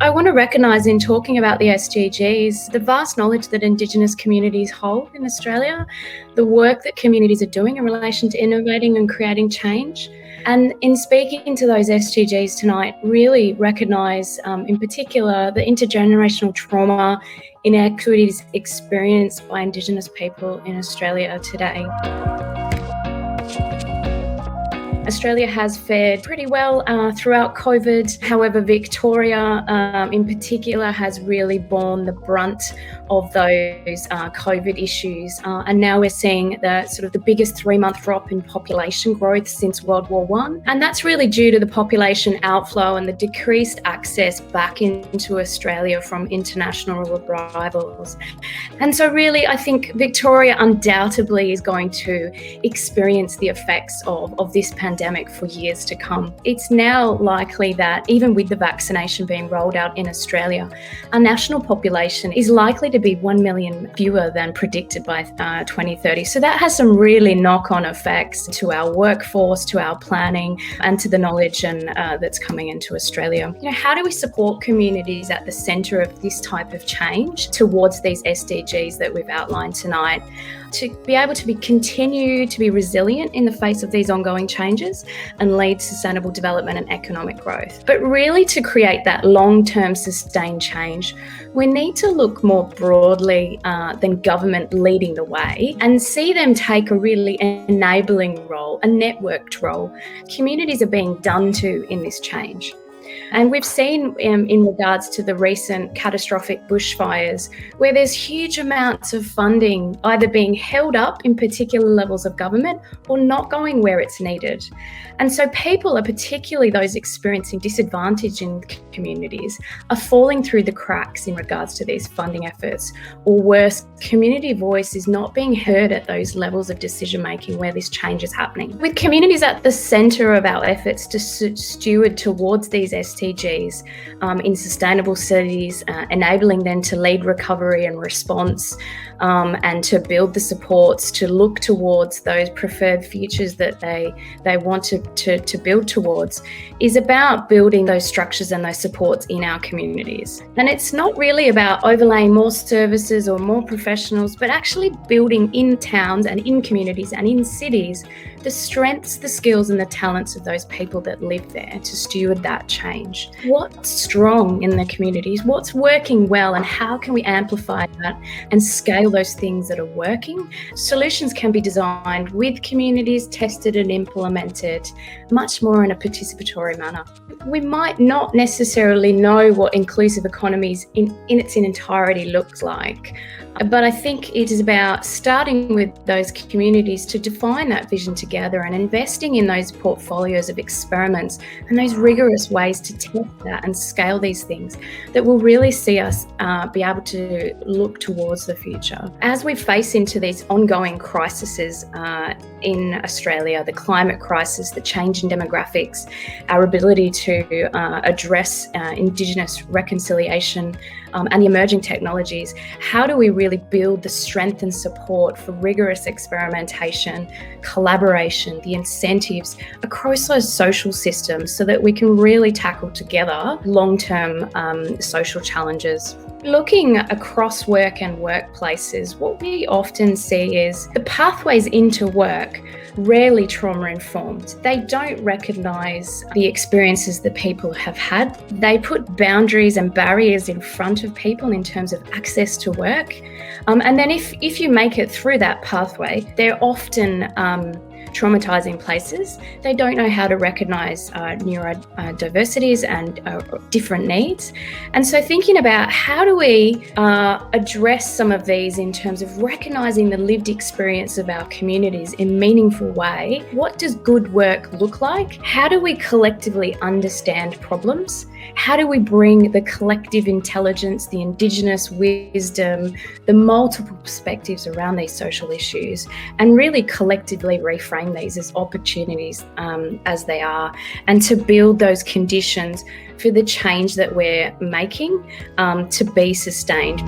I want to recognise in talking about the SDGs, the vast knowledge that Indigenous communities hold in Australia, the work that communities are doing in relation to innovating and creating change. And in speaking to those SDGs tonight, really recognise in particular the intergenerational trauma, inequities experienced by Indigenous people in Australia today. Australia has fared pretty well throughout COVID. However, Victoria in particular has really borne the brunt of those COVID issues. And now we're seeing the biggest 3-month drop in population growth since World War I. And that's really due to the population outflow and the decreased access back into Australia from international arrivals. And so really, I think Victoria undoubtedly is going to experience the effects of this pandemic for years to come. It's now likely that even with the vaccination being rolled out in Australia, our national population is likely to be 1 million fewer than predicted by 2030. So that has some really knock-on effects to our workforce, to our planning, and to the knowledge that's coming into Australia. How do we support communities at the centre of this type of change towards these SDGs that we've outlined tonight? To be able to continue to be resilient in the face of these ongoing changes and lead sustainable development and economic growth. But really to create that long-term sustained change, we need to look more broadly than government leading the way and see them take a really enabling role, a networked role. Communities are being done to in this change. And we've seen in regards to the recent catastrophic bushfires, where there's huge amounts of funding either being held up in particular levels of government or not going where it's needed. And so people, are particularly those experiencing disadvantage in communities, are falling through the cracks in regards to these funding efforts. Or worse, community voice is not being heard at those levels of decision making where this change is happening. With communities at the centre of our efforts to steward towards these SDGs in sustainable cities, enabling them to lead recovery and response, and to build the supports to look towards those preferred futures that they want to build towards, is about building those structures and those supports in our communities. And it's not really about overlaying more services or more professionals, but actually building in towns and in communities and in cities the strengths, the skills and the talents of those people that live there to steward that change. What's strong in the communities? What's working well? And how can we amplify that and scale those things that are working? Solutions can be designed with communities, tested and implemented much more in a participatory manner. We might not necessarily know what inclusive economies in its entirety looks like, but I think it is about starting with those communities to define that vision together and investing in those portfolios of experiments and those rigorous ways to test that and scale these things that will really see us be able to look towards the future. As we face into these ongoing crises in Australia, the climate crisis, the change in demographics, our ability to address Indigenous reconciliation and the emerging technologies, how do we really build the strength and support for rigorous experimentation, collaboration, the incentives across those social systems so that we can really tackle together long-term social challenges? Looking across work and workplaces, what we often see is the pathways into work rarely trauma-informed. They don't recognise the experiences that people have had. They put boundaries and barriers in front of people in terms of access to work. And then if you make it through that pathway, they're often traumatizing places. They don't know how to recognise neurodiversities and different needs. And so thinking about how do we address some of these in terms of recognising the lived experience of our communities in a meaningful way. What does good work look like? How do we collectively understand problems? How do we bring the collective intelligence, the Indigenous wisdom, the multiple perspectives around these social issues, and really collectively reframe these as opportunities as they are, and to build those conditions for the change that we're making to be sustained.